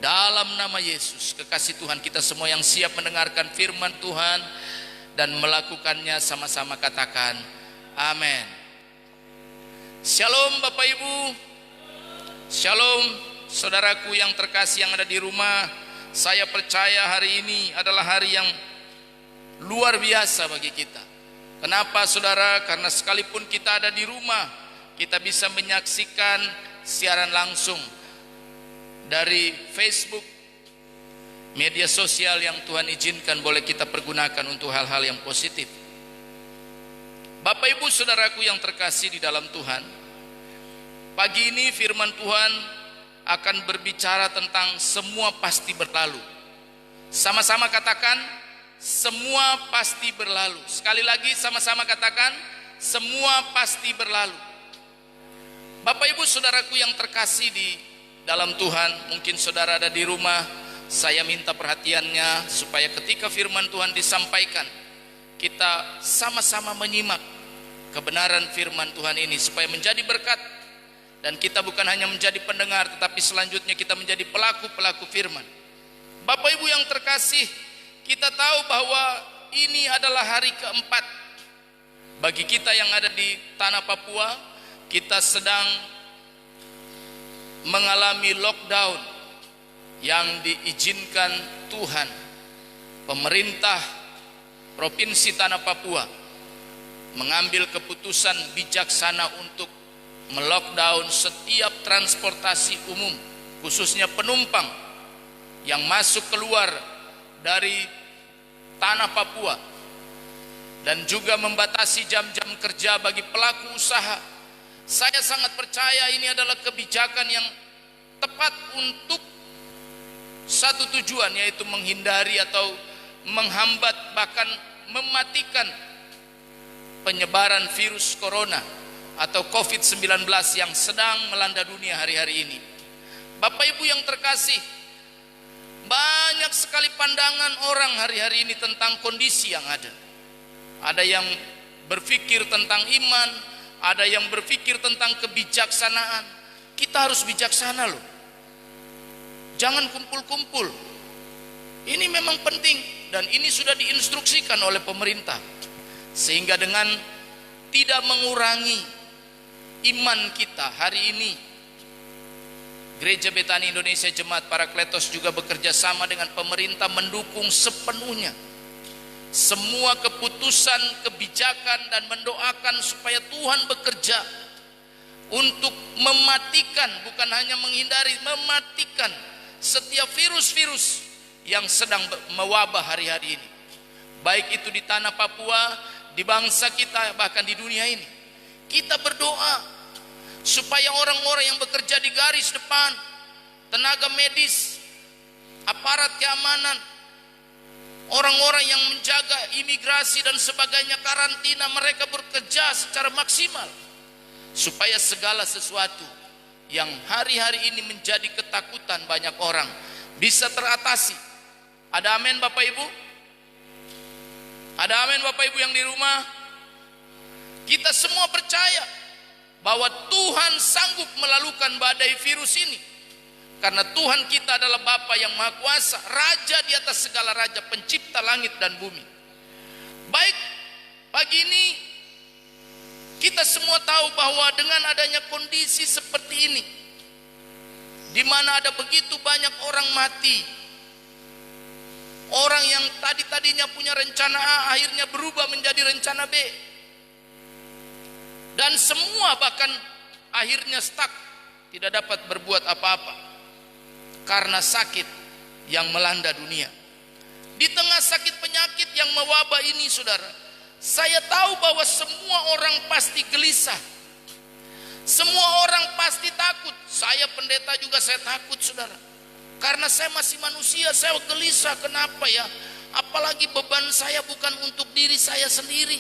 Dalam nama Yesus, kekasih Tuhan, kita semua yang siap mendengarkan firman Tuhan dan melakukannya sama-sama katakan amin. Shalom Bapak Ibu. Shalom saudaraku yang terkasih yang ada di rumah. Saya percaya hari ini adalah hari yang luar biasa bagi kita. Kenapa saudara? Karena sekalipun kita ada di rumah, kita bisa menyaksikan siaran langsung dari Facebook, media sosial yang Tuhan izinkan boleh kita pergunakan untuk hal-hal yang positif. Bapak Ibu saudaraku yang terkasih di dalam Tuhan, pagi ini firman Tuhan akan berbicara tentang semua pasti berlalu. Sama-sama katakan, semua pasti berlalu. Sekali lagi sama-sama katakan, semua pasti berlalu. Bapak Ibu saudaraku yang terkasih di dalam Tuhan, mungkin saudara ada di rumah, saya minta perhatiannya supaya ketika firman Tuhan disampaikan, kita sama-sama menyimak kebenaran firman Tuhan ini supaya menjadi berkat, dan kita bukan hanya menjadi pendengar, tetapi selanjutnya kita menjadi pelaku-pelaku firman. Bapak Ibu yang terkasih, kita tahu bahwa ini adalah hari keempat bagi kita yang ada di tanah Papua. Kita sedang mengalami lockdown yang diizinkan Tuhan. Pemerintah Provinsi Tanah Papua mengambil keputusan bijaksana untuk melockdown setiap transportasi umum, khususnya penumpang yang masuk keluar dari tanah Papua, dan juga membatasi jam-jam kerja bagi pelaku usaha. Saya sangat percaya ini adalah kebijakan yang tepat untuk satu tujuan, yaitu menghindari atau menghambat bahkan mematikan penyebaran virus corona atau COVID-19 yang sedang melanda dunia hari-hari ini. Bapak Ibu yang terkasih, banyak sekali pandangan orang hari-hari ini tentang kondisi yang ada. Ada yang berpikir tentang iman, ada yang berpikir tentang kebijaksanaan. Kita harus bijaksana loh. Jangan kumpul-kumpul. Ini memang penting dan ini sudah diinstruksikan oleh pemerintah. Sehingga dengan tidak mengurangi iman kita hari ini, Gereja Betani Indonesia Jemaat Parakletos juga bekerja sama dengan pemerintah mendukung sepenuhnya semua keputusan, kebijakan, dan mendoakan supaya Tuhan bekerja untuk mematikan, bukan hanya menghindari, mematikan setiap virus-virus yang sedang mewabah hari-hari ini, baik itu di tanah Papua, di bangsa kita, bahkan di dunia ini. Kita berdoa supaya orang-orang yang bekerja di garis depan, tenaga medis, aparat keamanan, orang-orang yang menjaga imigrasi dan sebagainya, karantina, mereka bekerja secara maksimal supaya segala sesuatu yang hari-hari ini menjadi ketakutan banyak orang bisa teratasi. Ada amin Bapak Ibu? Ada amin Bapak Ibu yang di rumah? Kita semua percaya bahwa Tuhan sanggup melalukan badai virus ini. Karena Tuhan kita adalah Bapa yang Maha Kuasa, Raja di atas segala raja, pencipta langit dan bumi. Baik, pagi ini kita semua tahu bahwa dengan adanya kondisi seperti ini, di mana ada begitu banyak orang mati, orang yang tadinya punya rencana A akhirnya berubah menjadi rencana B, dan semua bahkan akhirnya stuck, tidak dapat berbuat apa-apa karena sakit yang melanda dunia. Di tengah sakit penyakit yang mewabah ini, saudara, saya tahu bahwa semua orang pasti gelisah, semua orang pasti takut. Saya pendeta juga saya takut, saudara, karena saya masih manusia. Saya gelisah. Kenapa ya? Apalagi beban saya bukan untuk diri saya sendiri,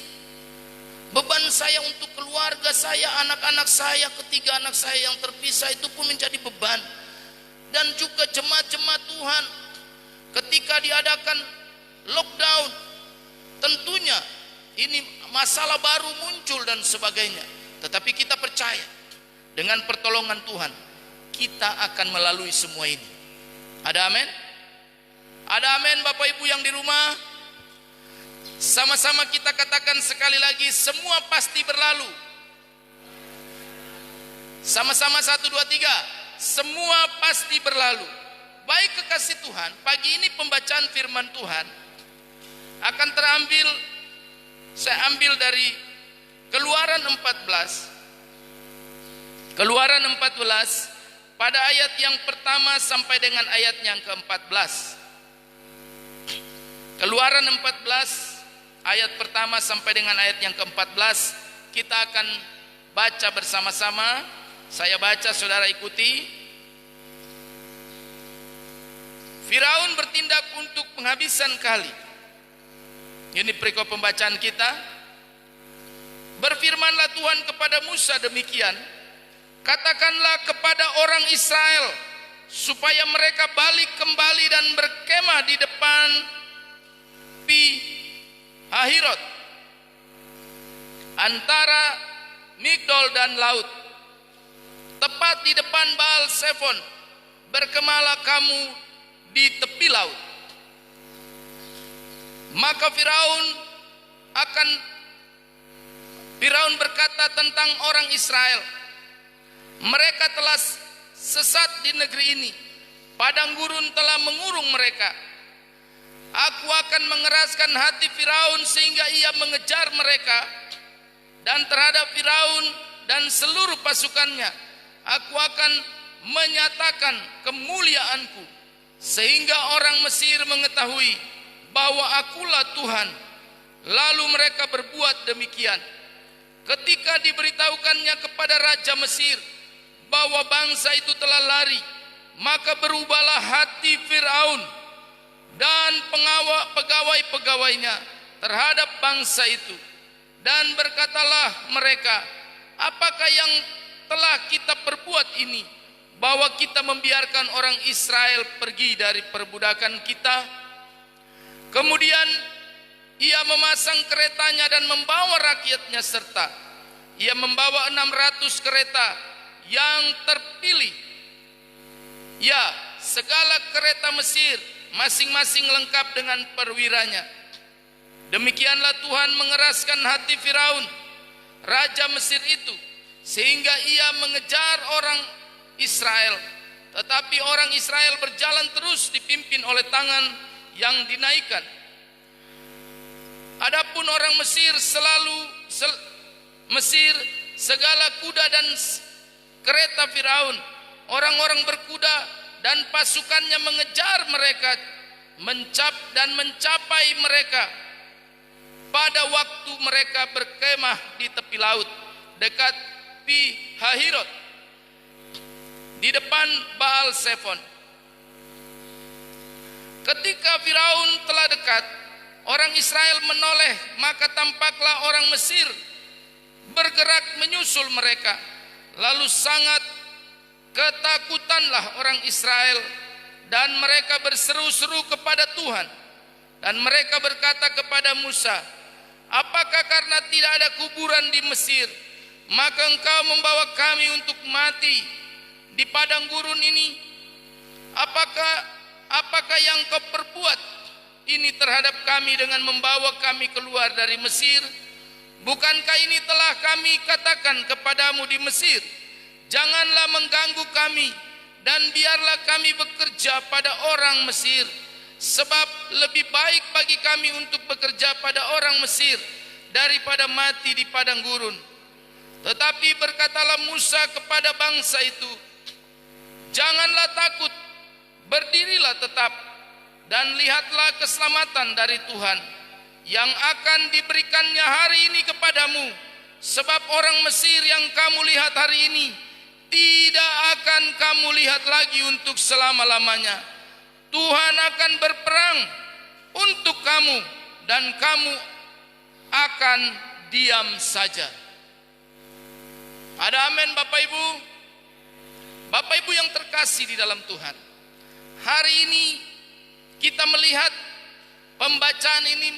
beban saya untuk keluarga saya, anak-anak saya, ketiga anak saya yang terpisah itu pun menjadi beban. Dan juga jemaat-jemaat Tuhan, ketika diadakan lockdown, tentunya ini masalah baru muncul dan sebagainya. Tetapi kita percaya dengan pertolongan Tuhan, kita akan melalui semua ini. Ada amin? Ada amin Bapak Ibu yang di rumah? Sama-sama kita katakan sekali lagi, semua pasti berlalu. Sama-sama 1, 2, 3. Semua pasti berlalu. Baik kekasih Tuhan, pagi ini pembacaan firman Tuhan akan terambil, saya ambil dari Keluaran 14. Keluaran 14 pada ayat yang pertama sampai dengan ayat yang ke-14. Keluaran 14 ayat pertama sampai dengan ayat yang ke-14 kita akan baca bersama-sama. Saya baca, saudara ikuti. Firaun bertindak untuk penghabisan kali. Ini perikop pembacaan kita. Berfirmanlah Tuhan kepada Musa demikian, katakanlah kepada orang Israel supaya mereka balik kembali dan berkemah di depan Pi Hahirot antara Migdol dan laut, tepat di depan Baal Zephon. Berkemahlah kamu di tepi laut. Maka Firaun berkata tentang orang Israel, mereka telah sesat di negeri ini, padang gurun telah mengurung mereka. Aku akan mengeraskan hati Firaun sehingga ia mengejar mereka, dan terhadap Firaun dan seluruh pasukannya aku akan menyatakan kemuliaanku, sehingga orang Mesir mengetahui bahwa akulah Tuhan. Lalu mereka berbuat demikian. Ketika diberitahukannya kepada Raja Mesir bahwa bangsa itu telah lari, maka berubahlah hati Firaun dan pegawai-pegawainya terhadap bangsa itu, dan berkatalah mereka, apakah yang telah kita perbuat ini, bahwa kita membiarkan orang Israel pergi dari perbudakan kita? Kemudian ia memasang keretanya dan membawa rakyatnya serta. Ia membawa 600 kereta yang terpilih. Ya, segala kereta Mesir, masing-masing lengkap dengan perwiranya. Demikianlah Tuhan mengeraskan hati Firaun, Raja Mesir itu, sehingga ia mengejar orang Israel. Tetapi orang Israel berjalan terus dipimpin oleh tangan yang dinaikkan. Adapun orang Mesir segala kuda dan kereta Firaun, orang-orang berkuda dan pasukannya mengejar mereka, mencapai mereka pada waktu mereka berkemah di tepi laut dekat Pi Hahirot di depan Baal Zephon. Ketika Firaun telah dekat, orang Israel menoleh, maka tampaklah orang Mesir bergerak menyusul mereka. Lalu sangat ketakutanlah orang Israel, dan mereka berseru-seru kepada Tuhan. Dan mereka berkata kepada Musa, apakah karena tidak ada kuburan di Mesir, maka engkau membawa kami untuk mati di padang gurun ini? Apakah yang kau perbuat ini terhadap kami dengan membawa kami keluar dari Mesir? Bukankah ini telah kami katakan kepadamu di Mesir, janganlah mengganggu kami, dan biarlah kami bekerja pada orang Mesir, sebab lebih baik bagi kami untuk bekerja pada orang Mesir daripada mati di padang gurun. Tetapi berkatalah Musa kepada bangsa itu, janganlah takut, berdirilah tetap, dan lihatlah keselamatan dari Tuhan yang akan diberikannya hari ini kepadamu. Sebab orang Mesir yang kamu lihat hari ini tidak akan kamu lihat lagi untuk selama-lamanya. Tuhan akan berperang untuk kamu, dan kamu akan diam saja. Ada amin Bapak Ibu? Bapak Ibu yang terkasih di dalam Tuhan, hari ini kita melihat pembacaan ini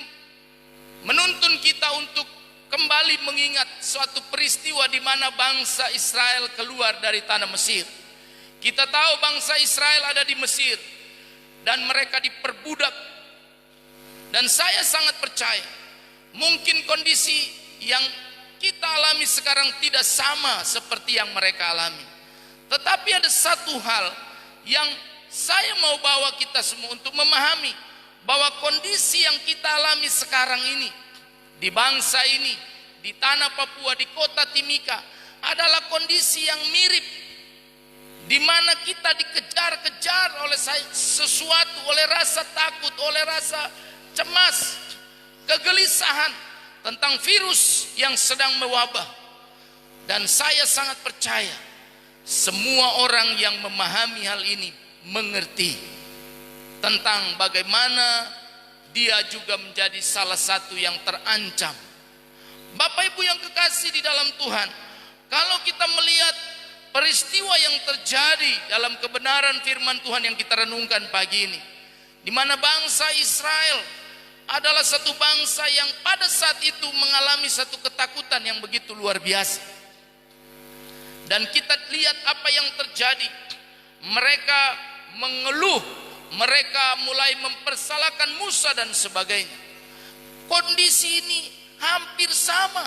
menuntun kita untuk kembali mengingat suatu peristiwa di mana bangsa Israel keluar dari tanah Mesir. Kita tahu bangsa Israel ada di Mesir, dan mereka diperbudak. Dan saya sangat percaya mungkin kondisi yang kita alami sekarang tidak sama seperti yang mereka alami. Tetapi ada satu hal yang saya mau bawa kita semua untuk memahami bahwa kondisi yang kita alami sekarang ini di bangsa ini, di tanah Papua, di kota Timika adalah kondisi yang mirip, di mana kita dikejar-kejar oleh sesuatu, oleh rasa takut, oleh rasa cemas, kegelisahan tentang virus yang sedang mewabah. Dan saya sangat percaya semua orang yang memahami hal ini mengerti tentang bagaimana dia juga menjadi salah satu yang terancam. Bapak Ibu yang kekasih di dalam Tuhan, kalau kita melihat peristiwa yang terjadi dalam kebenaran firman Tuhan yang kita renungkan pagi ini, di mana bangsa Israel adalah satu bangsa yang pada saat itu mengalami satu ketakutan yang begitu luar biasa. Dan kita lihat apa yang terjadi. Mereka mengeluh, mereka mulai mempersalahkan Musa dan sebagainya. Kondisi ini hampir sama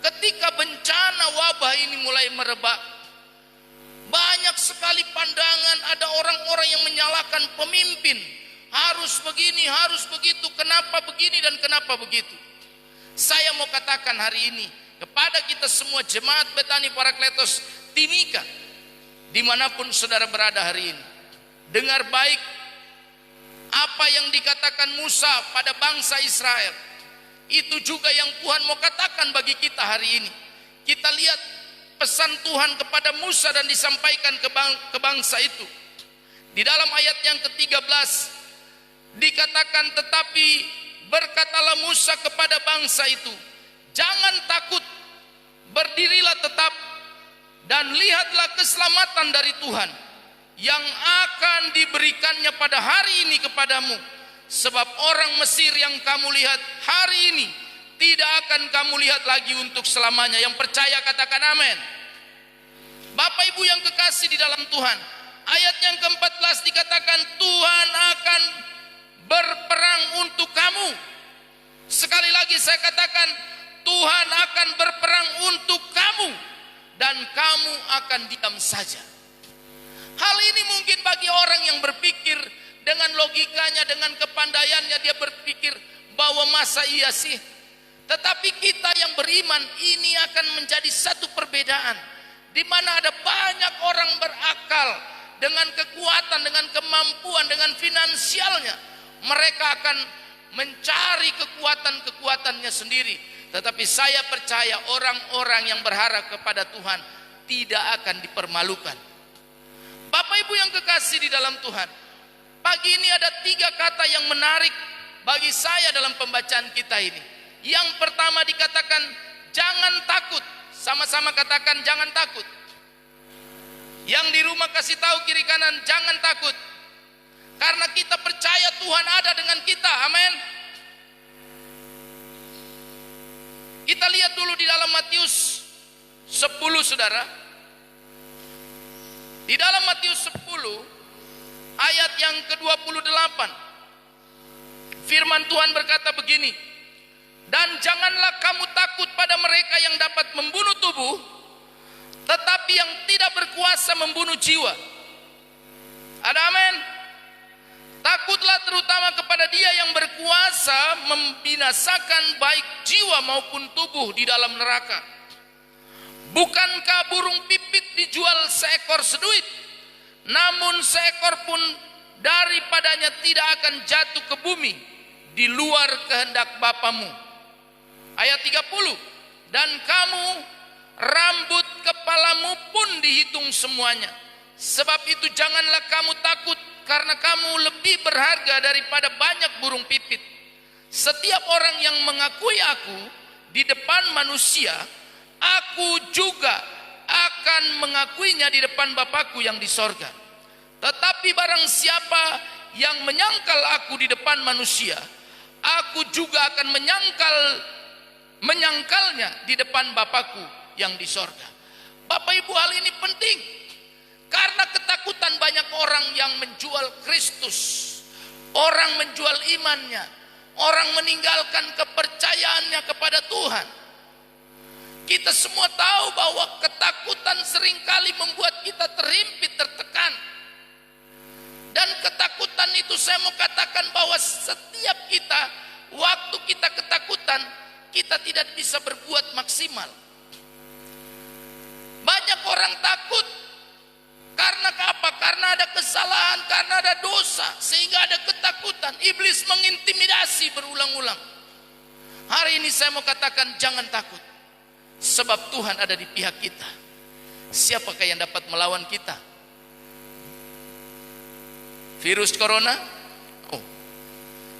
ketika bencana wabah ini mulai merebak. Banyak sekali pandangan, ada orang-orang yang menyalahkan pemimpin. Harus begini, harus begitu, kenapa begini dan kenapa begitu. Saya mau katakan hari ini kepada kita semua jemaat Betani Parakletos Timika, dimanapun saudara berada hari ini, dengar baik apa yang dikatakan Musa pada bangsa Israel. Itu juga yang Tuhan mau katakan bagi kita hari ini. Kita lihat pesan Tuhan kepada Musa dan disampaikan ke bangsa itu. Di dalam ayat yang ke-13 dikatakan, tetapi berkatalah Musa kepada bangsa itu, jangan takut, berdirilah tetap dan lihatlah keselamatan dari Tuhan yang akan diberikannya pada hari ini kepadamu. Sebab orang Mesir yang kamu lihat hari ini tidak akan kamu lihat lagi untuk selamanya. Yang percaya katakan amin. Bapak Ibu yang kekasih di dalam Tuhan, ayat yang ke-14 dikatakan Tuhan akan berperang untuk kamu. Sekali lagi saya katakan, Tuhan akan berperang untuk kamu dan kamu akan diam saja. Hal ini mungkin bagi orang yang berpikir dengan logikanya, dengan kepandaiannya, dia berpikir bahwa masa iya sih. Tetapi kita yang beriman, ini akan menjadi satu perbedaan, di mana ada banyak orang berakal dengan kekuatan, dengan kemampuan, dengan finansialnya. Mereka akan mencari kekuatan-kekuatannya sendiri. Tetapi saya percaya orang-orang yang berharap kepada Tuhan tidak akan dipermalukan. Bapak Ibu yang kekasih di dalam Tuhan, pagi ini ada 3 kata yang menarik bagi saya dalam pembacaan kita ini. Yang pertama dikatakan jangan takut. Sama-sama katakan jangan takut. Yang di rumah kasih tahu kiri kanan jangan takut. Karena kita percaya Tuhan ada dengan kita. Amin. Kita lihat dulu di dalam Matius 10 saudara. Di dalam Matius 10 ayat yang ke-28. Firman Tuhan berkata begini. Dan janganlah kamu takut pada mereka yang dapat membunuh tubuh, tetapi yang tidak berkuasa membunuh jiwa. Ada amin. Takutlah terutama kepada Dia yang berkuasa membinasakan baik jiwa maupun tubuh di dalam neraka. Bukankah burung pipit dijual seekor seduit, namun seekor pun daripadanya tidak akan jatuh ke bumi di luar kehendak Bapamu. Ayat 30. Dan kamu, rambut kepalamu pun dihitung semuanya. Sebab itu janganlah kamu takut, karena kamu lebih berharga daripada banyak burung pipit. Setiap orang yang mengakui aku di depan manusia, aku juga akan mengakuinya di depan Bapakku yang di sorga. Tetapi barang siapa yang menyangkal aku di depan manusia, aku juga akan menyangkalnya di depan Bapakku yang di sorga. Bapak Ibu, hal ini penting. Karena ketakutan banyak orang yang menjual Kristus, Orang menjual imannya, orang meninggalkan kepercayaannya kepada Tuhan. Kita semua tahu bahwa ketakutan seringkali membuat kita terhimpit, tertekan. Dan ketakutan itu saya mau katakan bahwa setiap kita, waktu kita ketakutan, kita tidak bisa berbuat maksimal. Banyak orang takut karena apa? Karena ada kesalahan, karena ada dosa, sehingga ada ketakutan. Iblis mengintimidasi berulang-ulang. Hari ini saya mau katakan jangan takut, sebab Tuhan ada di pihak kita. Siapakah yang dapat melawan kita? Virus corona? Oh,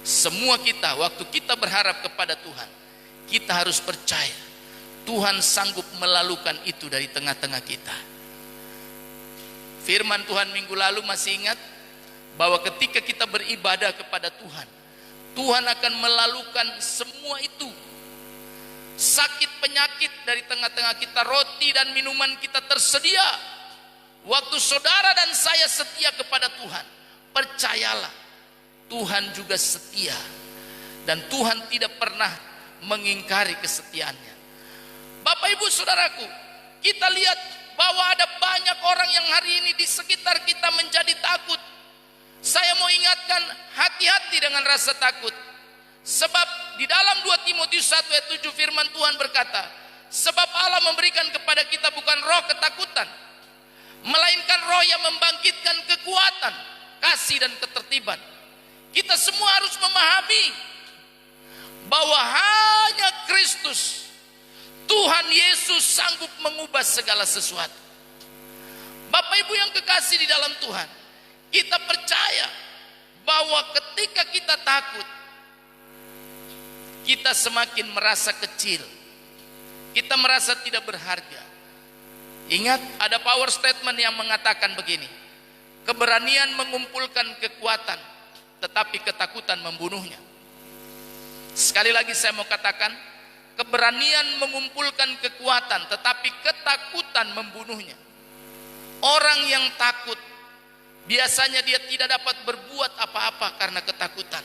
semua kita, waktu kita berharap kepada Tuhan, kita harus percaya Tuhan sanggup melalukan itu dari tengah-tengah kita. Firman Tuhan minggu lalu masih ingat bahwa ketika kita beribadah kepada Tuhan, Tuhan akan melalukan semua itu. Sakit penyakit dari tengah-tengah kita, roti dan minuman kita tersedia. Waktu saudara dan saya setia kepada Tuhan, percayalah Tuhan juga setia. Dan Tuhan tidak pernah mengingkari kesetiaannya. Bapak ibu saudaraku, kita lihat bahwa ada banyak orang yang hari ini di sekitar kita menjadi takut. Saya mau ingatkan, hati-hati dengan rasa takut. Sebab di dalam 2 Timotius 1 ayat 7 firman Tuhan berkata, sebab Allah memberikan kepada kita bukan roh ketakutan, melainkan roh yang membangkitkan kekuatan, kasih dan ketertiban. Kita semua harus memahami bahwa hanya Kristus, Tuhan Yesus sanggup mengubah segala sesuatu. Bapak ibu yang kekasih di dalam Tuhan, kita percaya bahwa ketika kita takut, kita semakin merasa kecil, kita merasa tidak berharga. Ingat, ada power statement yang mengatakan begini: keberanian mengumpulkan kekuatan, tetapi ketakutan membunuhnya. Sekali lagi saya mau katakan, keberanian mengumpulkan kekuatan, tetapi ketakutan membunuhnya. Orang yang takut, biasanya dia tidak dapat berbuat apa-apa karena ketakutan.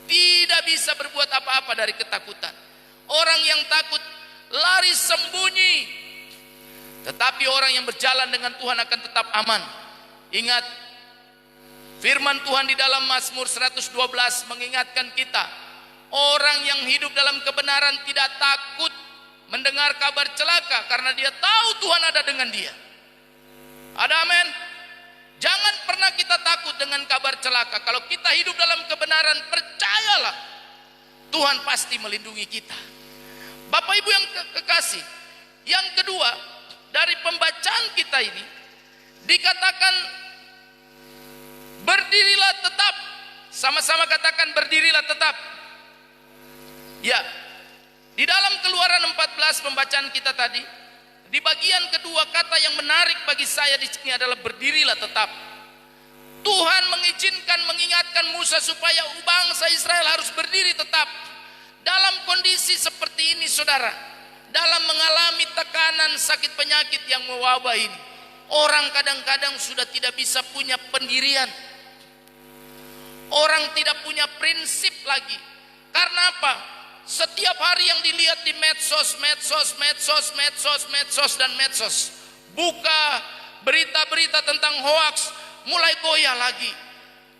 Tidak bisa berbuat apa-apa dari ketakutan. Orang yang takut lari sembunyi. Tetapi orang yang berjalan dengan Tuhan akan tetap aman. Ingat, firman Tuhan di dalam Mazmur 112 mengingatkan kita, orang yang hidup dalam kebenaran tidak takut mendengar kabar celaka, karena dia tahu Tuhan ada dengan dia. Ada amin? Jangan pernah kita takut dengan kabar celaka. Kalau kita hidup dalam kebenaran, percayalah Tuhan pasti melindungi kita. Bapak ibu yang kekasih, yang kedua dari pembacaan kita ini dikatakan berdirilah tetap. Sama-sama katakan berdirilah tetap. Ya, di dalam Keluaran 14 pembacaan kita tadi, di bagian kedua kata yang menarik bagi saya di sini adalah berdirilah tetap. Tuhan mengingatkan Musa supaya bangsa Israel harus berdiri tetap. Dalam kondisi seperti ini saudara, dalam mengalami tekanan sakit penyakit yang mewabah ini, orang kadang-kadang sudah tidak bisa punya pendirian. Orang tidak punya prinsip lagi. Karena apa? Setiap hari yang dilihat di medsos dan medsos, buka berita-berita tentang hoaks, mulai goyah lagi.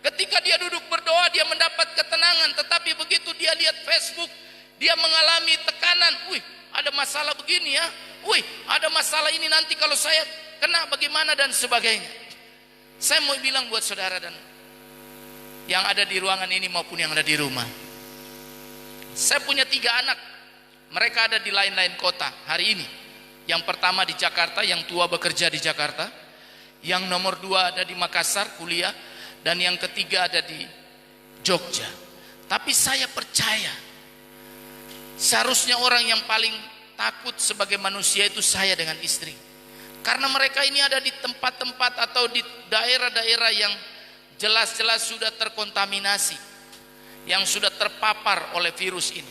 Ketika dia duduk berdoa, dia mendapat ketenangan, tetapi begitu dia lihat Facebook, dia mengalami tekanan. Wih, ada masalah begini ya. Wih, ada masalah ini, nanti kalau saya kena bagaimana dan sebagainya. Saya mau bilang buat saudara dan yang ada di ruangan ini maupun yang ada di rumah, saya punya 3 anak. Mereka ada di lain-lain kota hari ini. Yang pertama di Jakarta, yang tua bekerja di Jakarta. Yang nomor 2 ada di Makassar kuliah. Dan yang ketiga ada di Jogja. Tapi saya percaya, seharusnya orang yang paling takut sebagai manusia itu saya dengan istri. Karena mereka ini ada di tempat-tempat atau di daerah-daerah yang jelas-jelas sudah terkontaminasi, yang sudah terpapar oleh virus ini.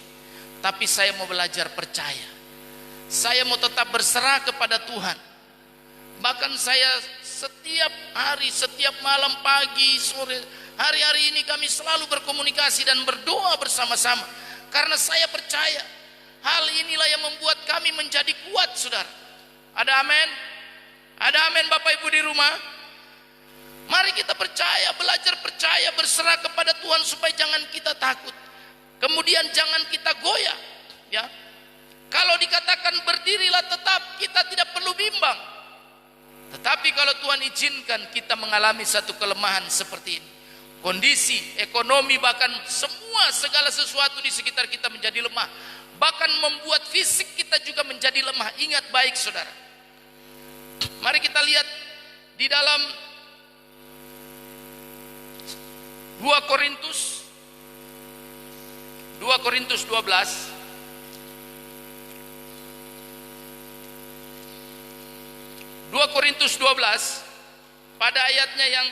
Tapi saya mau belajar percaya. Saya mau tetap berserah kepada Tuhan. Bahkan saya setiap hari, setiap malam, pagi, sore, Hari-hari ini kami selalu berkomunikasi dan berdoa bersama-sama. Karena saya percaya hal inilah yang membuat kami menjadi kuat, saudara. Ada amin? Ada amin Bapak Ibu di rumah? Mari kita percaya, belajar percaya, berserah kepada Tuhan supaya jangan kita takut. Kemudian jangan kita goyah, ya. Kalau dikatakan berdirilah tetap, kita tidak perlu bimbang. Tetapi kalau Tuhan izinkan kita mengalami satu kelemahan seperti ini, kondisi ekonomi bahkan semua segala sesuatu di sekitar kita menjadi lemah, bahkan membuat fisik kita juga menjadi lemah. Ingat baik saudara, mari kita lihat di dalam 2 Korintus 12 pada ayatnya yang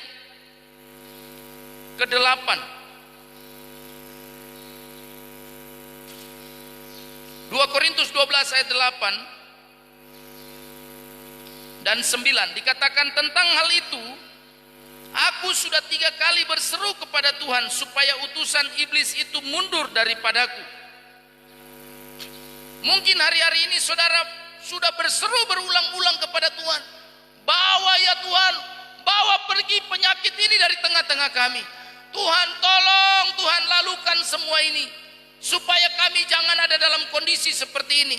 ke-8. 2 Korintus 12 ayat 8 dan 9 dikatakan tentang hal itu, aku sudah 3 kali berseru kepada Tuhan supaya utusan iblis itu mundur daripadaku. Mungkin hari-hari ini saudara sudah berseru berulang-ulang kepada Tuhan, bawa ya Tuhan, bawa pergi penyakit ini dari tengah-tengah kami. Tuhan tolong, Tuhan lalukan semua ini supaya kami jangan ada dalam kondisi seperti ini.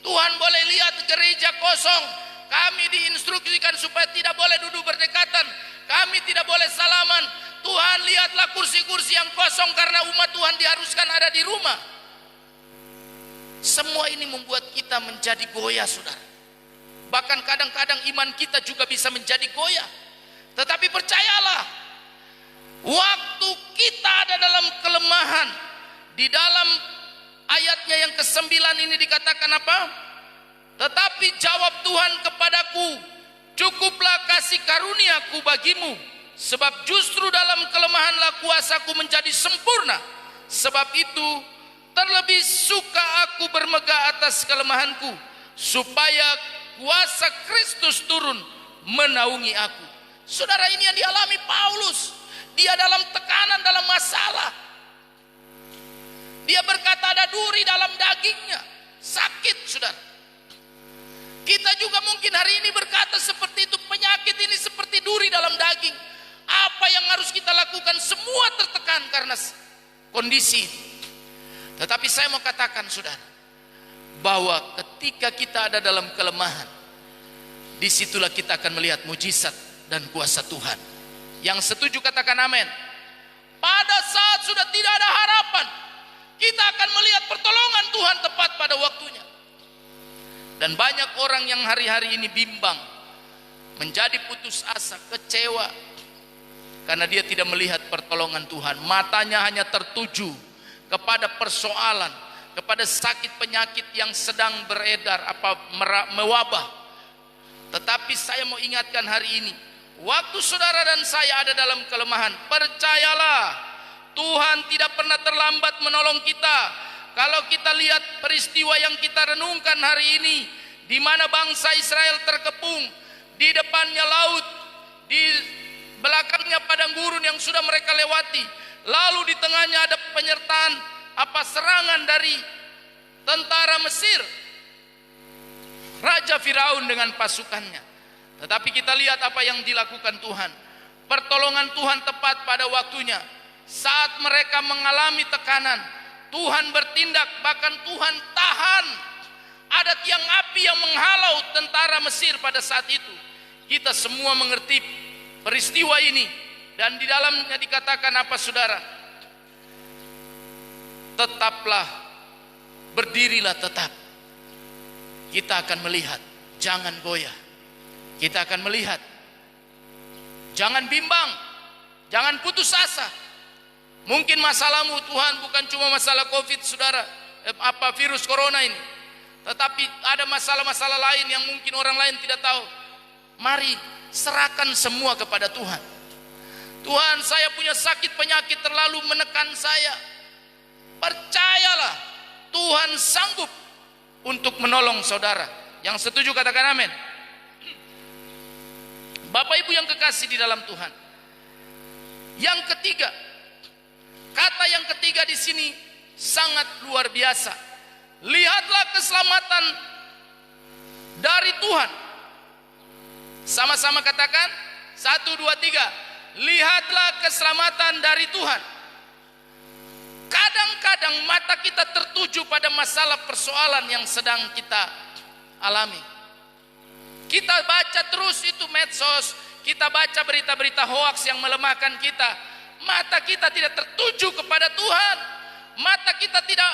Tuhan boleh lihat gereja kosong, kami diinstruksikan supaya tidak boleh duduk berdekatan, kami tidak boleh salaman. Tuhan lihatlah kursi-kursi yang kosong karena umat Tuhan diharuskan ada di rumah. Semua ini membuat kita menjadi goyah saudara. Bahkan kadang-kadang iman kita juga bisa menjadi goyah. Tetapi percayalah, waktu kita ada dalam kelemahan, di dalam ayatnya yang ke-9 ini dikatakan apa? Tetapi jawab Tuhan kepadaku, cukuplah kasih karuniaku bagimu, sebab justru dalam kelemahanlah kuasaku menjadi sempurna. Sebab itu terlebih suka aku bermegah atas kelemahanku, supaya kuasa Kristus turun menaungi aku. Saudara, ini yang dialami Paulus. Dia dalam tekanan, dalam masalah. Dia berkata ada duri dalam dagingnya, sakit saudara. Kita juga mungkin hari ini berkata seperti itu, penyakit ini seperti duri dalam daging. Apa yang harus kita lakukan? Semua tertekan karena kondisi. Tetapi saya mau katakan saudara, bahwa ketika kita ada dalam kelemahan, disitulah kita akan melihat mujizat dan kuasa Tuhan. Yang setuju katakan amin. Pada saat sudah tidak ada harapan, kita akan melihat pertolongan Tuhan tepat pada waktunya. Dan banyak orang yang hari-hari ini bimbang, menjadi putus asa, kecewa, karena dia tidak melihat pertolongan Tuhan. Matanya hanya tertuju kepada persoalan, kepada sakit penyakit yang sedang beredar, mewabah. Tetapi saya mau ingatkan hari ini, waktu saudara dan saya ada dalam kelemahan, percayalah, Tuhan tidak pernah terlambat menolong kita. Kalau kita lihat peristiwa yang kita renungkan hari ini, di mana bangsa Israel terkepung, di depannya laut, di belakangnya padang gurun yang sudah mereka lewati, lalu di tengahnya ada penyertaan serangan dari tentara Mesir, Raja Firaun dengan pasukannya. Tetapi kita lihat apa yang dilakukan Tuhan. Pertolongan Tuhan tepat pada waktunya. Saat mereka mengalami tekanan, Tuhan bertindak, bahkan Tuhan tahan. Ada tiang api yang menghalau tentara Mesir pada saat itu. Kita semua mengerti peristiwa ini, dan di dalamnya dikatakan apa saudara? Tetaplah, berdirilah tetap. Kita akan melihat, jangan goyah. Kita akan melihat, jangan bimbang, jangan putus asa. Mungkin masalahmu Tuhan bukan cuma masalah COVID saudara, virus corona ini, tetapi ada masalah-masalah lain yang mungkin orang lain tidak tahu. Mari serahkan semua kepada Tuhan. Tuhan, saya punya sakit penyakit terlalu menekan saya. Percayalah, Tuhan sanggup untuk menolong saudara. Yang setuju katakan amin. Bapak Ibu yang kekasih di dalam Tuhan, Yang ketiga, kata yang ketiga di sini sangat luar biasa. Lihatlah keselamatan dari Tuhan. Sama-sama katakan, 1, 2, 3. Lihatlah keselamatan dari Tuhan. Kadang-kadang mata kita tertuju pada masalah persoalan yang sedang kita alami. Kita baca terus itu medsos, kita baca berita-berita hoaks yang melemahkan kita. Mata kita tidak tertuju kepada Tuhan. Mata kita tidak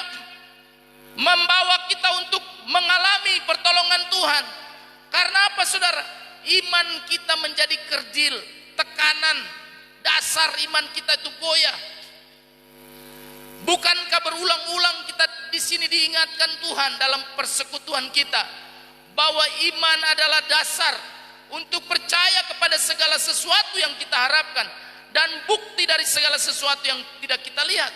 membawa kita untuk mengalami pertolongan Tuhan. Karena apa, saudara? Iman kita menjadi kerdil, tekanan dasar iman kita itu goyah. Bukankah berulang-ulang kita di sini diingatkan Tuhan dalam persekutuan kita bahwa iman adalah dasar untuk percaya kepada segala sesuatu yang kita harapkan dan bukti dari segala sesuatu yang tidak kita lihat.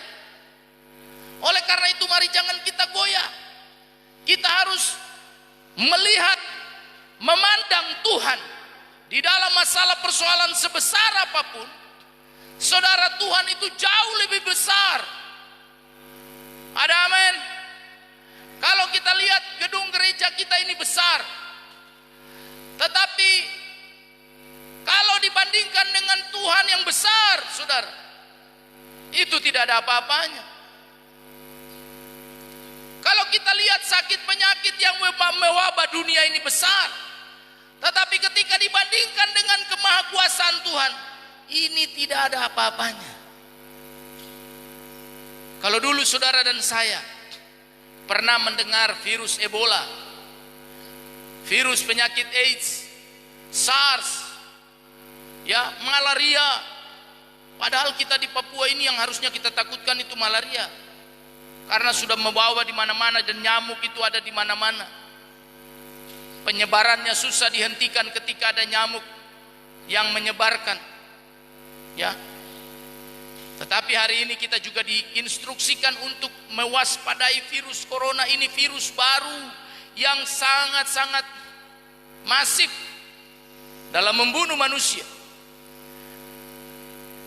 Oleh karena itu mari jangan kita goyah. Kita harus melihat, memandang Tuhan di dalam masalah persoalan sebesar apapun. Saudara, Tuhan itu jauh lebih besar. Ada amin. Kalau kita lihat gedung gereja kita ini besar, tetapi kalau dibandingkan dengan Tuhan yang besar, saudara, itu tidak ada apa-apanya. Kalau kita lihat sakit penyakit yang mewabah dunia ini besar, tetapi ketika dibandingkan dengan kemahakuasaan Tuhan, ini tidak ada apa-apanya. Kalau dulu saudara dan saya pernah mendengar virus Ebola, virus penyakit AIDS, SARS, ya, malaria. Padahal kita di Papua ini yang harusnya kita takutkan itu malaria. Karena sudah membawa di mana-mana dan nyamuk itu ada di mana-mana. Penyebarannya susah dihentikan ketika ada nyamuk yang menyebarkan. Ya. Tetapi hari ini kita juga diinstruksikan untuk mewaspadai virus corona ini, virus baru yang sangat-sangat masif dalam membunuh manusia.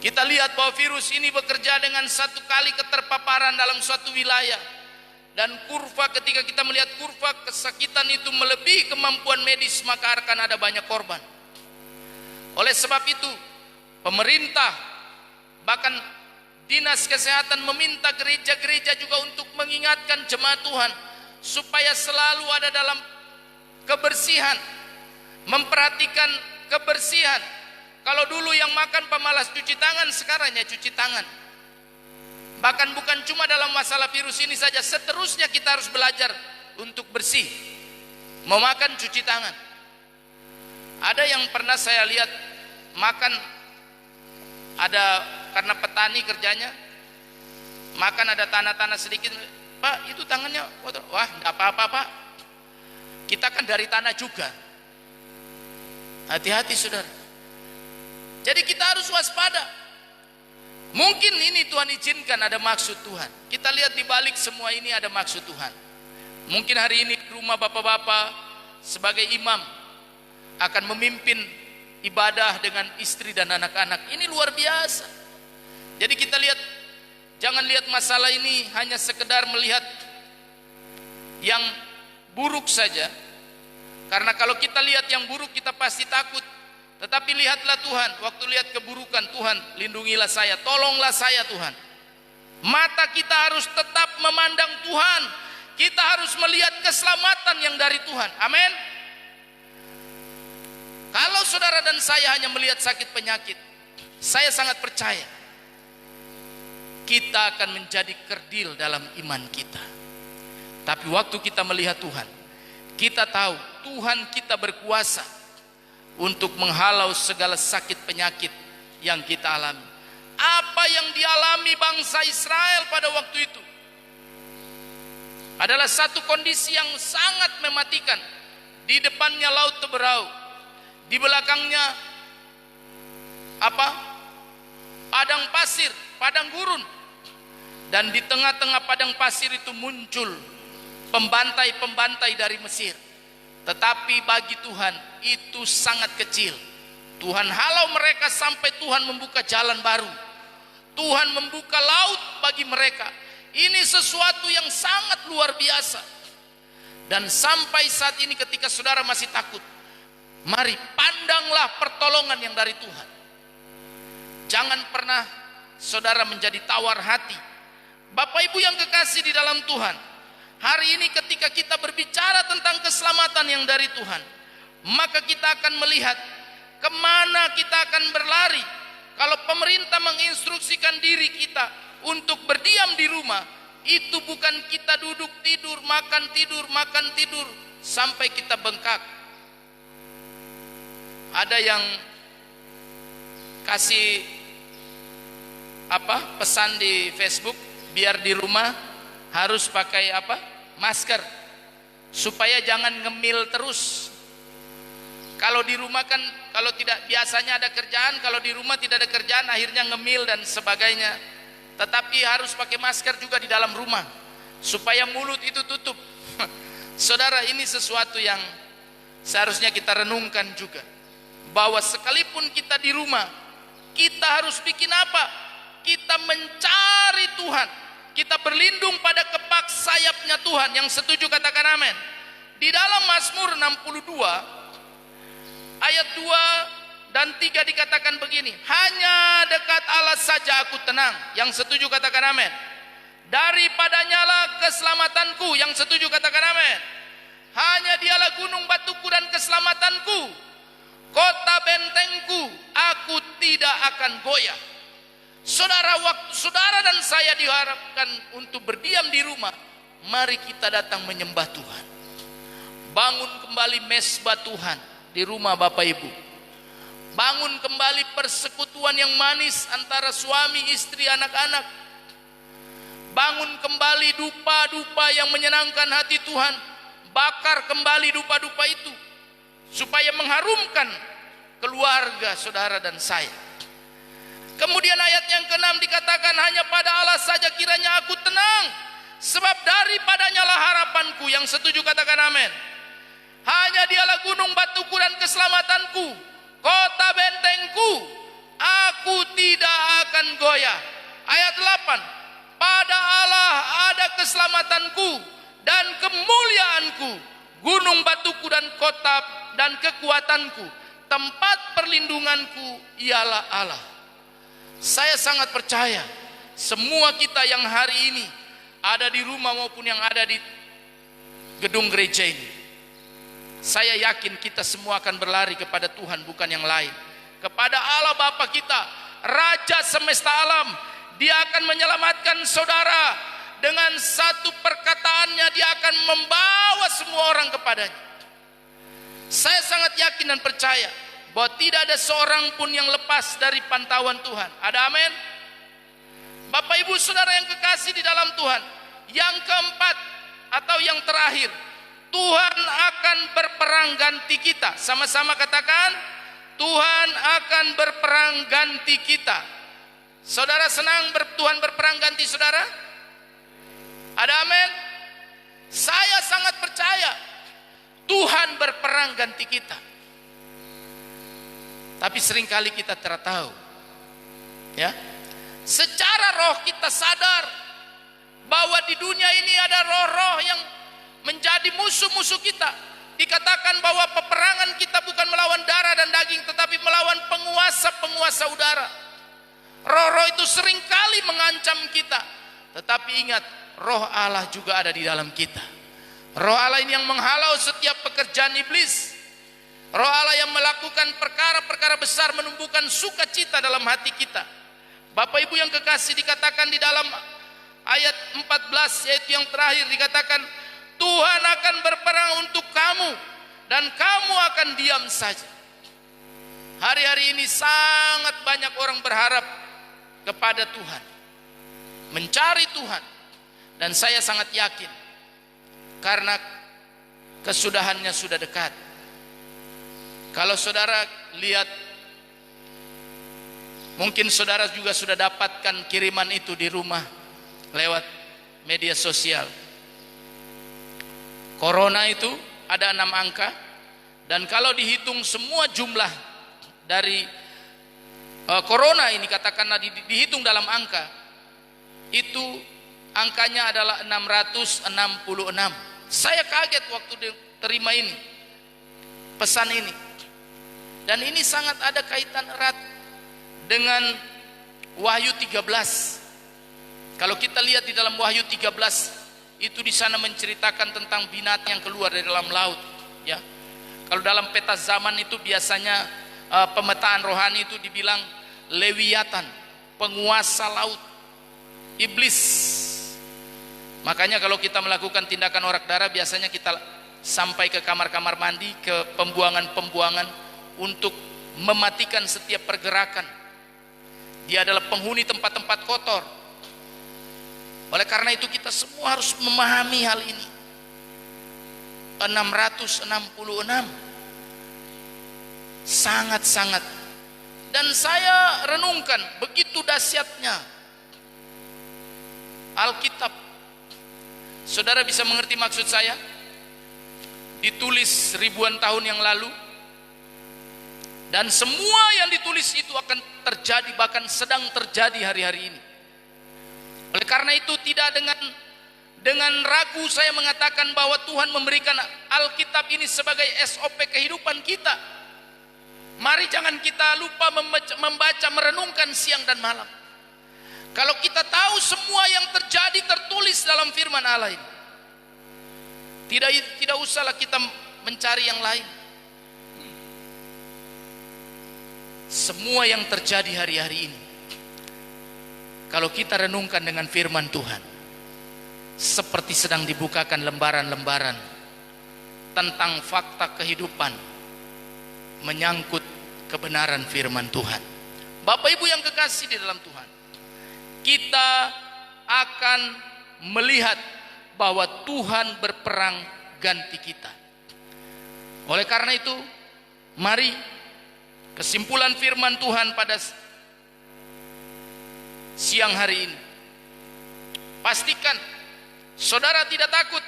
Kita lihat bahwa virus ini bekerja dengan satu kali keterpaparan dalam suatu wilayah. Dan kurva, ketika kita melihat kurva kesakitan itu melebihi kemampuan medis, maka akan ada banyak korban. Oleh sebab itu, pemerintah, bahkan Dinas Kesehatan meminta gereja-gereja juga untuk mengingatkan jemaat Tuhan supaya selalu ada dalam kebersihan, memperhatikan kebersihan. Kalau dulu yang makan pemalas cuci tangan, sekarang ya cuci tangan. Bahkan bukan cuma dalam masalah virus ini saja, seterusnya kita harus belajar untuk bersih. Mau makan cuci tangan. Ada yang pernah saya lihat makan, ada karena petani kerjanya, makan ada tanah-tanah sedikit, Pak itu tangannya kotor. Wah enggak apa-apa Pak, kita kan dari tanah juga. Hati-hati saudara. Jadi kita harus waspada. Mungkin ini Tuhan izinkan, ada maksud Tuhan. Kita lihat di balik semua ini ada maksud Tuhan. Mungkin hari ini rumah bapak-bapak sebagai imam akan memimpin ibadah dengan istri dan anak-anak. Ini luar biasa. Jadi kita lihat, jangan lihat masalah ini hanya sekedar melihat yang buruk saja. Karena kalau kita lihat yang buruk kita pasti takut. Tetapi lihatlah Tuhan, waktu lihat keburukan, Tuhan lindungilah saya, tolonglah saya Tuhan. Mata kita harus tetap memandang Tuhan. Kita harus melihat keselamatan yang dari Tuhan. Amin. Kalau saudara dan saya hanya melihat sakit penyakit, saya sangat percaya kita akan menjadi kerdil dalam iman kita. Tapi waktu kita melihat Tuhan, kita tahu Tuhan kita berkuasa untuk menghalau segala sakit penyakit yang kita alami. Apa yang dialami bangsa Israel pada waktu itu adalah satu kondisi yang sangat mematikan. Di depannya laut Teberau, di belakangnya apa? Padang pasir, padang gurun. Dan di tengah-tengah padang pasir itu muncul pembantai-pembantai dari Mesir. Tetapi bagi Tuhan itu sangat kecil. Tuhan halau mereka sampai Tuhan membuka jalan baru. Tuhan membuka laut bagi mereka. Ini sesuatu yang sangat luar biasa. Dan sampai saat ini ketika saudara masih takut, mari pandanglah pertolongan yang dari Tuhan. Jangan pernah saudara menjadi tawar hati. Bapak Ibu yang kekasih di dalam Tuhan, hari ini ketika kita berbicara tentang keselamatan yang dari Tuhan, maka kita akan melihat kemana kita akan berlari. Kalau pemerintah menginstruksikan diri kita untuk berdiam di rumah, itu bukan kita duduk tidur, makan tidur sampai kita bengkak. Ada yang kasih pesan di Facebook, biar di rumah harus pakai masker supaya jangan ngemil terus. Kalau di rumah kan, kalau tidak biasanya ada kerjaan, kalau di rumah tidak ada kerjaan akhirnya ngemil dan sebagainya. Tetapi harus pakai masker juga di dalam rumah supaya mulut itu tutup. Saudara, ini sesuatu yang seharusnya kita renungkan juga, bahwa sekalipun kita di rumah, kita harus bikin apa? Kita mencari Tuhan, kita berlindung pada kepak sayapnya Tuhan. Yang setuju katakan amin. Di dalam Mazmur 62 ayat 2 dan 3 dikatakan begini, hanya dekat Allah saja aku tenang. Yang setuju katakan amin. Daripadanyalah keselamatanku. Yang setuju katakan amin. Hanya dialah gunung batuku dan keselamatanku, kota bentengku, aku tidak akan goyah. Saudara, waktu saudara dan saya diharapkan untuk berdiam di rumah, mari kita datang menyembah Tuhan. Bangun kembali mesbah Tuhan di rumah Bapak Ibu. Bangun kembali persekutuan yang manis antara suami, istri, anak-anak. Bangun kembali dupa-dupa yang menyenangkan hati Tuhan. Bakar kembali dupa-dupa itu supaya mengharumkan keluarga saudara dan saya. Kemudian ayat yang ke-6 dikatakan, hanya pada Allah saja kiranya aku tenang, sebab daripadanyalah harapanku. Yang setuju katakan amin. Hanya dialah gunung batuku dan keselamatanku, kota bentengku, aku tidak akan goyah. Ayat 8, pada Allah ada keselamatanku dan kemuliaanku, gunung batuku dan kota dan kekuatanku, tempat perlindunganku ialah Allah. Saya sangat percaya semua kita yang hari ini ada di rumah maupun yang ada di gedung gereja ini, saya yakin kita semua akan berlari kepada Tuhan, bukan yang lain, kepada Allah Bapa kita, Raja semesta alam. Dia akan menyelamatkan saudara dengan satu perkataannya. Dia akan membawa semua orang kepadanya. Saya sangat yakin dan percaya bahwa tidak ada seorang pun yang lepas dari pantauan Tuhan. Ada amin? Bapak Ibu saudara yang kekasih di dalam Tuhan, yang keempat atau yang terakhir, Tuhan akan berperang ganti kita. Sama-sama katakan, Tuhan akan berperang ganti kita. Saudara senang Tuhan berperang ganti saudara? Ada amin? Saya sangat percaya Tuhan berperang ganti kita. Tapi seringkali kita tidak tahu, ya. Secara roh kita sadar bahwa di dunia ini ada roh-roh yang menjadi musuh-musuh kita. Dikatakan bahwa peperangan kita bukan melawan darah dan daging, tetapi melawan penguasa-penguasa udara. Roh-roh itu seringkali mengancam kita. Tetapi ingat, roh Allah juga ada di dalam kita. Roh Allah ini yang menghalau setiap pekerjaan iblis. Roh Allah yang melakukan perkara-perkara besar, menumbuhkan sukacita dalam hati kita. Bapak Ibu yang kekasih, dikatakan di dalam ayat 14, yaitu yang terakhir, dikatakan Tuhan akan berperang untuk kamu dan kamu akan diam saja. Hari-hari ini sangat banyak orang berharap kepada Tuhan, mencari Tuhan, dan saya sangat yakin karena kesudahannya sudah dekat. Kalau saudara lihat, mungkin saudara juga sudah dapatkan kiriman itu di rumah lewat media sosial. Corona itu ada 6 angka, dan kalau dihitung semua jumlah dari corona ini katakanlah dihitung dalam angka, itu angkanya adalah 666. Saya kaget waktu terima ini, pesan ini. Dan ini sangat ada kaitan erat dengan Wahyu 13. Kalau kita lihat di dalam Wahyu 13, itu di sana menceritakan tentang binatang yang keluar dari dalam laut, ya. Kalau dalam peta zaman itu biasanya pemetaan rohani itu dibilang Lewiatan, penguasa laut, iblis. Makanya kalau kita melakukan tindakan orak darah, biasanya kita sampai ke kamar-kamar mandi, ke pembuangan-pembuangan untuk mematikan setiap pergerakan. Dia adalah penghuni tempat-tempat kotor. Oleh karena itu kita semua harus memahami hal ini. 666 sangat-sangat. Dan saya renungkan begitu dahsyatnya Alkitab. Saudara bisa mengerti maksud saya? Ditulis ribuan tahun yang lalu, dan semua yang ditulis itu akan terjadi, bahkan sedang terjadi hari-hari ini. Oleh karena itu tidak dengan ragu saya mengatakan bahwa Tuhan memberikan Alkitab ini sebagai SOP kehidupan kita. Mari jangan kita lupa membaca, merenungkan siang dan malam. Kalau kita tahu semua yang terjadi tertulis dalam firman Allah ini, tidak usahlah kita mencari yang lain. Semua yang terjadi hari-hari ini, kalau kita renungkan dengan firman Tuhan, seperti sedang dibukakan lembaran-lembaran tentang fakta kehidupan menyangkut kebenaran firman Tuhan. Bapak Ibu yang kekasih di dalam Tuhan, kita akan melihat bahwa Tuhan berperang ganti kita. Oleh karena itu, mari kesimpulan firman Tuhan pada siang hari ini. Pastikan saudara tidak takut,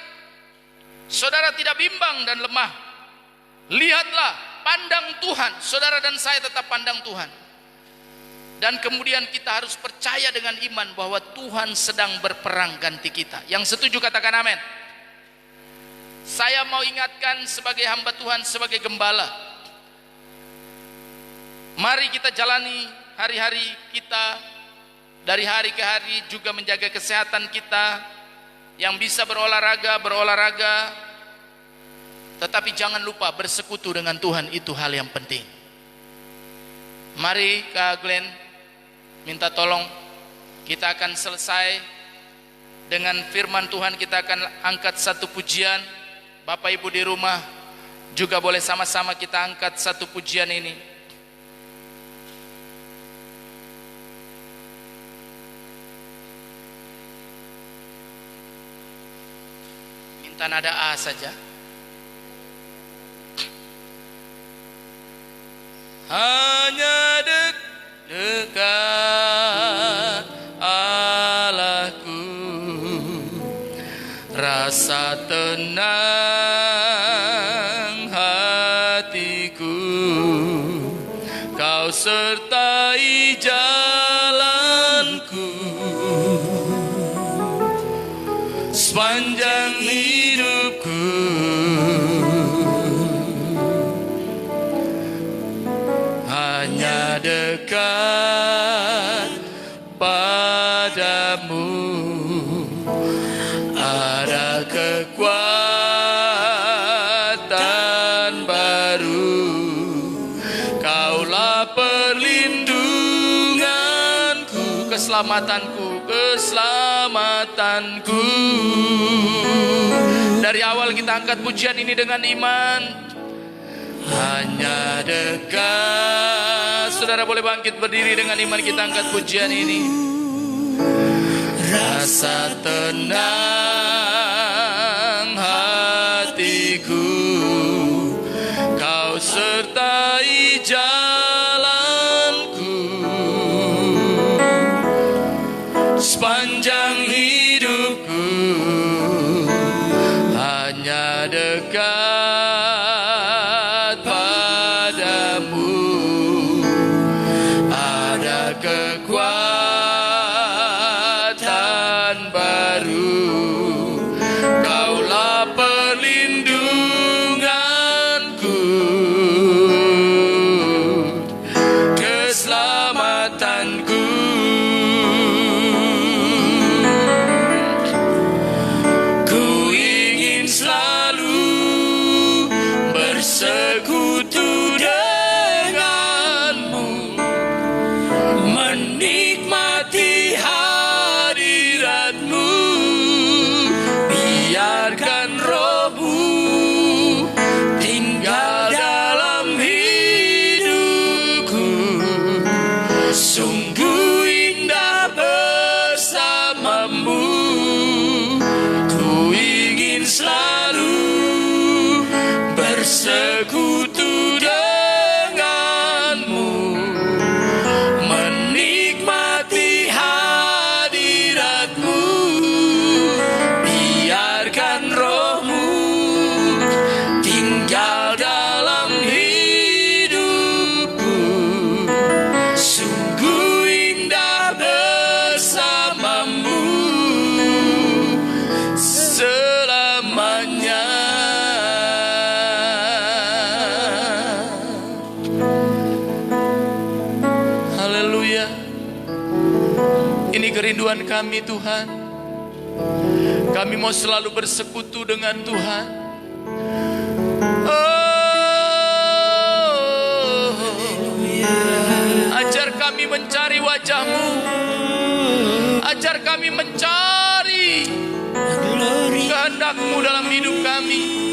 saudara tidak bimbang dan lemah. Lihatlah, pandang Tuhan, saudara dan saya tetap pandang Tuhan. Dan kemudian kita harus percaya dengan iman bahwa Tuhan sedang berperang ganti kita. Yang setuju katakan amin. Saya mau ingatkan sebagai hamba Tuhan, sebagai gembala, mari kita jalani hari-hari kita, dari hari ke hari juga menjaga kesehatan kita. Yang bisa berolahraga, tetapi jangan lupa bersekutu dengan Tuhan, itu hal yang penting. Mari Kak Glenn minta tolong, kita akan selesai dengan firman Tuhan. Kita akan angkat satu pujian. Bapak Ibu di rumah juga boleh sama-sama kita angkat satu pujian ini. Minta nada A saja. Hanya dekat Allahku, rasa tenang hatiku, Kau sertai jalanku sepanjang hidupku. Hanya dekat padamu ada kekuatan baru. Kaulah perlindunganku, keselamatanku. Dari awal kita angkat pujian ini dengan iman. Hanya dekat. Saudara boleh bangkit berdiri dengan iman, kita angkat pujian ini. Rasa tenang hatiku, Kau sertai jalanku sepanjang hidupku. Hanya dekat padamu Kaulah perlindunganku, keselamatanku. Ku ingin selalu bersekutu denganmu, menikmati hadiratmu. Biarkan rohmu tinggal dalam hidupku. Sungguh indah bersamamu. Ku ingin selalu bersekutu denganmu, menikmati hadiratmu. Biarkan rohmu tinggal dalam hidupku. Sungguh indah bersamamu selamanya. Haleluya. Ini kerinduan kami Tuhan. Kami mau selalu bersekutu dengan Tuhan. Ajar kami mencari wajah-Mu. Ajar kami mencari kehendak-Mu dalam hidup kami.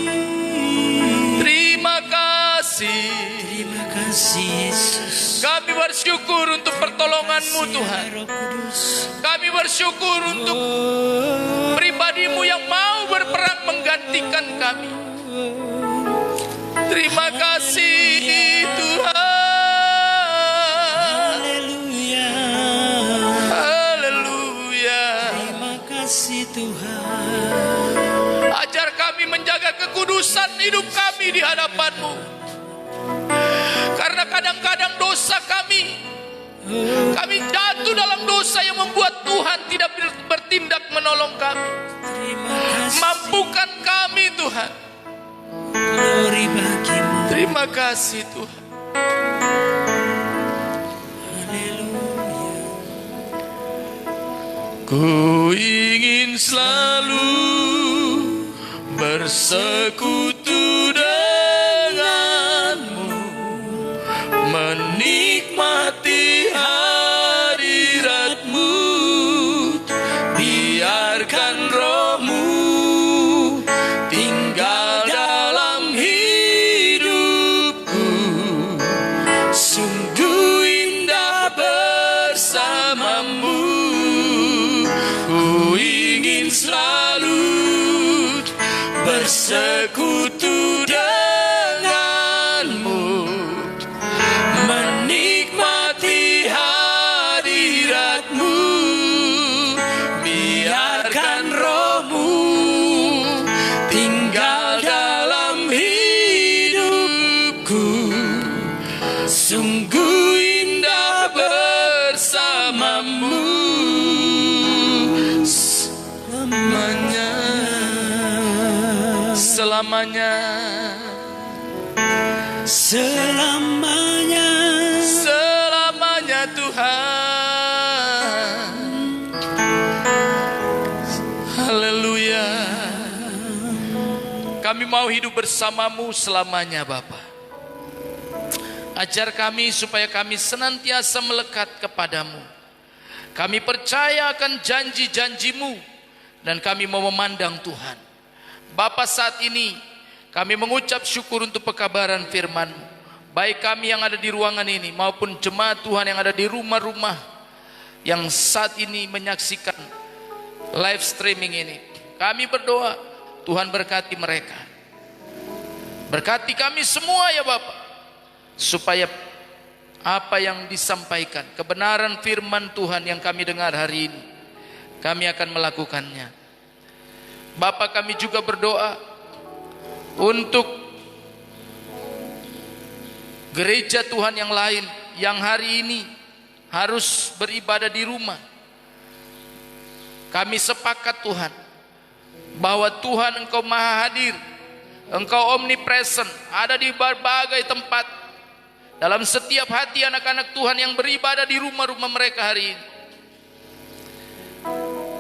Terima kasih. Terima kasih Yesus. Kami bersyukur untuk pertolongan-Mu Tuhan. Kami bersyukur untuk pribadi-Mu yang mau berperang menggantikan kami. Terima kasih Tuhan. Haleluya. Haleluya. Terima kasih Tuhan. Ajar kami menjaga kekudusan hidup kami di hadapan-Mu. Karena kadang-kadang dosa kami jatuh dalam dosa yang membuat Tuhan tidak bertindak menolong kami. Terima kasih. Mampukan kami Tuhan. Glory bagimu. Terima kasih Tuhan. Haleluya. Ku ingin selalu bersekutu denganmu, menikmati hadiratmu. Biarkan rohmu tinggal dalam hidupku. Sungguh indah bersamamu. Ku ingin selalu bersekutu denganmu, menikmati hadiratmu. Biarkan rohmu tinggal dalam hidupku. Sungguh indah bersamamu selamanya. Selamanya, Selamanya. selamanya Tuhan. Haleluya. Kami mau hidup bersama-Mu selamanya Bapa. Ajar kami supaya kami senantiasa melekat kepadamu. Kami percaya akan janji-janji-Mu dan kami mau memandang Tuhan. Bapa, saat ini kami mengucap syukur untuk pekabaran firman-Mu. Baik kami yang ada di ruangan ini maupun jemaat Tuhan yang ada di rumah-rumah yang saat ini menyaksikan live streaming ini. Kami berdoa Tuhan berkati mereka. Berkati kami semua ya Bapa, supaya apa yang disampaikan, kebenaran firman Tuhan yang kami dengar hari ini, kami akan melakukannya. Bapa, kami juga berdoa untuk gereja Tuhan yang lain yang hari ini harus beribadah di rumah. Kami sepakat Tuhan, bahwa Tuhan Engkau maha hadir, Engkau omnipresent, ada di berbagai tempat, dalam setiap hati anak-anak Tuhan yang beribadah di rumah-rumah mereka hari ini.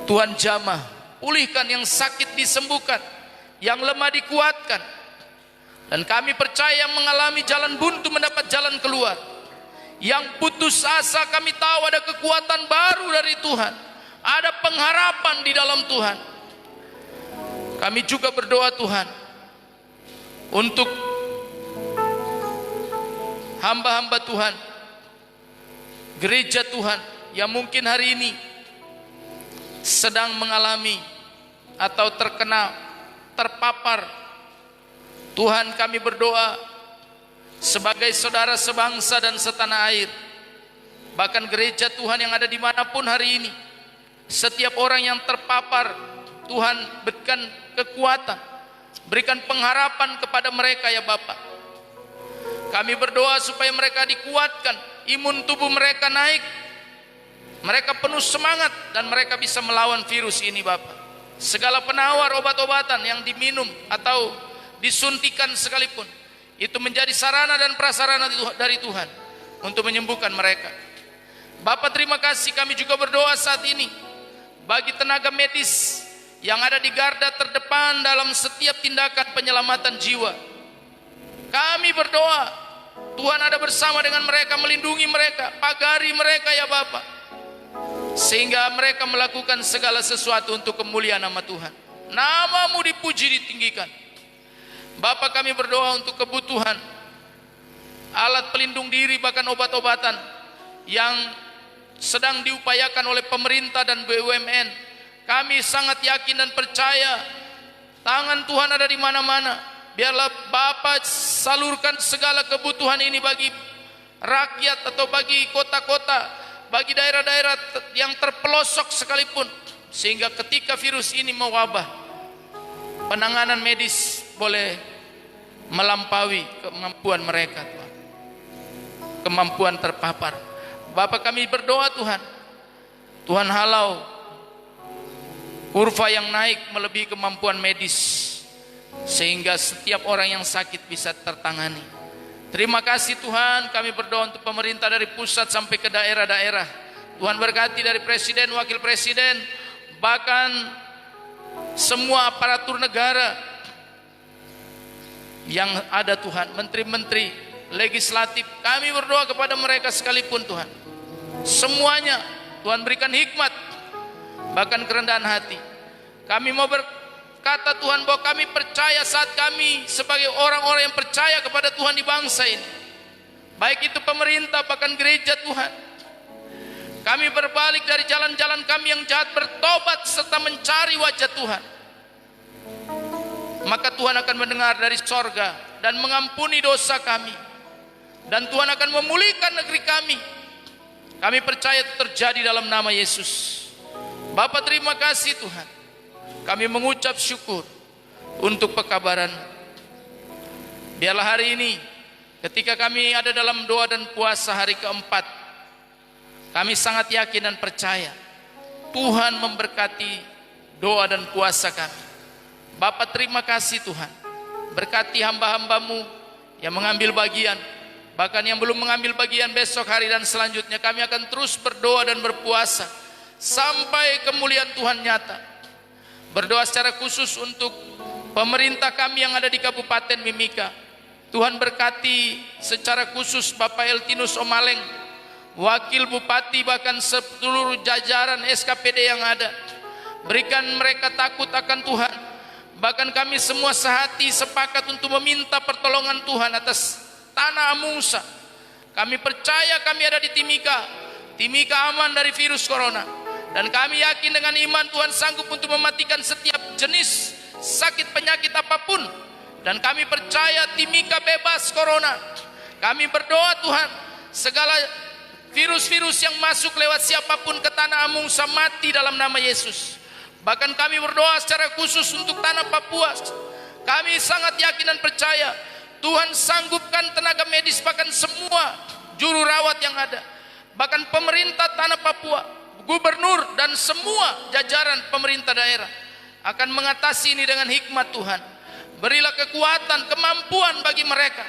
Tuhan jamah, pulihkan yang sakit disembuhkan, yang lemah dikuatkan. Dan kami percaya yang mengalami jalan buntu mendapat jalan keluar. Yang putus asa kami tahu ada kekuatan baru dari Tuhan. Ada pengharapan di dalam Tuhan. Kami juga berdoa Tuhan, untuk hamba-hamba Tuhan, gereja Tuhan yang mungkin hari ini sedang mengalami atau terpapar. Tuhan, kami berdoa sebagai saudara sebangsa dan setanah air, bahkan gereja Tuhan yang ada dimanapun hari ini, setiap orang yang terpapar, Tuhan berikan kekuatan, berikan pengharapan kepada mereka ya Bapa. Kami berdoa supaya mereka dikuatkan, imun tubuh mereka naik, mereka penuh semangat, dan mereka bisa melawan virus ini Bapa. Segala penawar obat-obatan yang diminum atau disuntikan sekalipun, itu menjadi sarana dan prasarana dari Tuhan untuk menyembuhkan mereka. Bapa, terima kasih. Kami juga berdoa saat ini bagi tenaga medis yang ada di garda terdepan dalam setiap tindakan penyelamatan jiwa. Kami berdoa Tuhan ada bersama dengan mereka, melindungi mereka, pagari mereka ya Bapa, sehingga mereka melakukan segala sesuatu untuk kemuliaan nama Tuhan. Namamu dipuji, ditinggikan. Bapa, kami berdoa untuk kebutuhan alat pelindung diri, bahkan obat-obatan yang sedang diupayakan oleh pemerintah dan BUMN. Kami sangat yakin dan percaya tangan Tuhan ada di mana-mana. Biarlah Bapa salurkan segala kebutuhan ini bagi rakyat atau bagi kota-kota, bagi daerah-daerah yang terpelosok sekalipun, sehingga ketika virus ini mewabah, penanganan medis boleh melampaui kemampuan mereka, Tuhan. Kemampuan terpapar. Bapa, kami berdoa Tuhan, Tuhan halau kurva yang naik melebihi kemampuan medis, sehingga setiap orang yang sakit bisa tertangani. Terima kasih Tuhan. Kami berdoa untuk pemerintah dari pusat sampai ke daerah-daerah. Tuhan berkati dari presiden, wakil presiden, bahkan semua aparatur negara yang ada Tuhan, menteri-menteri, legislatif. Kami berdoa kepada mereka sekalipun Tuhan, semuanya Tuhan berikan hikmat, bahkan kerendahan hati. Kami mau berkata Tuhan bahwa kami percaya saat kami sebagai orang-orang yang percaya kepada Tuhan di bangsa ini, baik itu pemerintah bahkan gereja Tuhan, kami berbalik dari jalan-jalan kami yang jahat, bertobat serta mencari wajah Tuhan, maka Tuhan akan mendengar dari sorga dan mengampuni dosa kami, dan Tuhan akan memulihkan negeri kami. Kami percaya itu terjadi dalam nama Yesus. Bapa, terima kasih Tuhan. Kami mengucap syukur untuk pekabaran. Biarlah hari ini ketika kami ada dalam doa dan puasa hari keempat, kami sangat yakin dan percaya Tuhan memberkati doa dan puasa kami. Bapa, terima kasih Tuhan. Berkati hamba-hambamu yang mengambil bagian, bahkan yang belum mengambil bagian besok hari dan selanjutnya. Kami akan terus berdoa dan berpuasa sampai kemuliaan Tuhan nyata. Berdoa secara khusus untuk pemerintah kami yang ada di Kabupaten Mimika. Tuhan berkati secara khusus Bapak Eltinus Omaleng, Wakil Bupati, bahkan seluruh jajaran SKPD yang ada. Berikan mereka takut akan Tuhan. Bahkan kami semua sehati sepakat untuk meminta pertolongan Tuhan atas tanah Amungsa. Kami percaya kami ada di Timika. Timika aman dari virus corona. Dan kami yakin dengan iman Tuhan sanggup untuk mematikan setiap jenis sakit penyakit apapun. Dan kami percaya Timika bebas corona. Kami berdoa Tuhan, segala virus-virus yang masuk lewat siapapun ke tanah Amungsa mati dalam nama Yesus. Bahkan kami berdoa secara khusus untuk tanah Papua. Kami sangat yakin dan percaya Tuhan sanggupkan tenaga medis, bahkan semua juru rawat yang ada, bahkan pemerintah tanah Papua, gubernur dan semua jajaran pemerintah daerah akan mengatasi ini dengan hikmat Tuhan. Berilah kekuatan, kemampuan bagi mereka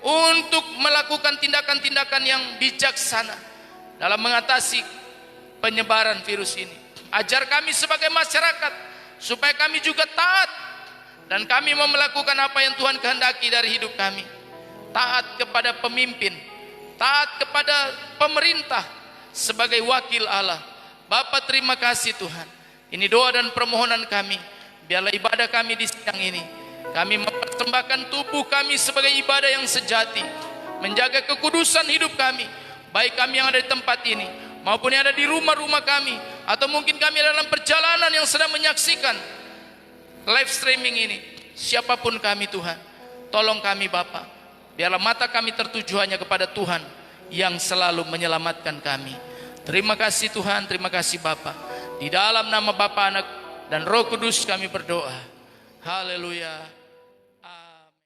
untuk melakukan tindakan-tindakan yang bijaksana dalam mengatasi penyebaran virus ini. Ajar kami sebagai masyarakat supaya kami juga taat dan kami mau melakukan apa yang Tuhan kehendaki dari hidup kami. Taat kepada pemimpin, taat kepada pemerintah sebagai wakil Allah. Bapa, terima kasih Tuhan. Ini doa dan permohonan kami. Biarlah ibadah kami di siang ini, kami mempersembahkan tubuh kami sebagai ibadah yang sejati, menjaga kekudusan hidup kami, baik kami yang ada di tempat ini maupun yang ada di rumah-rumah kami, atau mungkin kami dalam perjalanan yang sedang menyaksikan live streaming ini. Siapapun kami Tuhan, tolong kami Bapa, biarlah mata kami tertuju hanya kepada Tuhan yang selalu menyelamatkan kami. Terima kasih Tuhan, terima kasih Bapa. Di dalam nama Bapa, Anak dan Roh Kudus kami berdoa. Haleluya.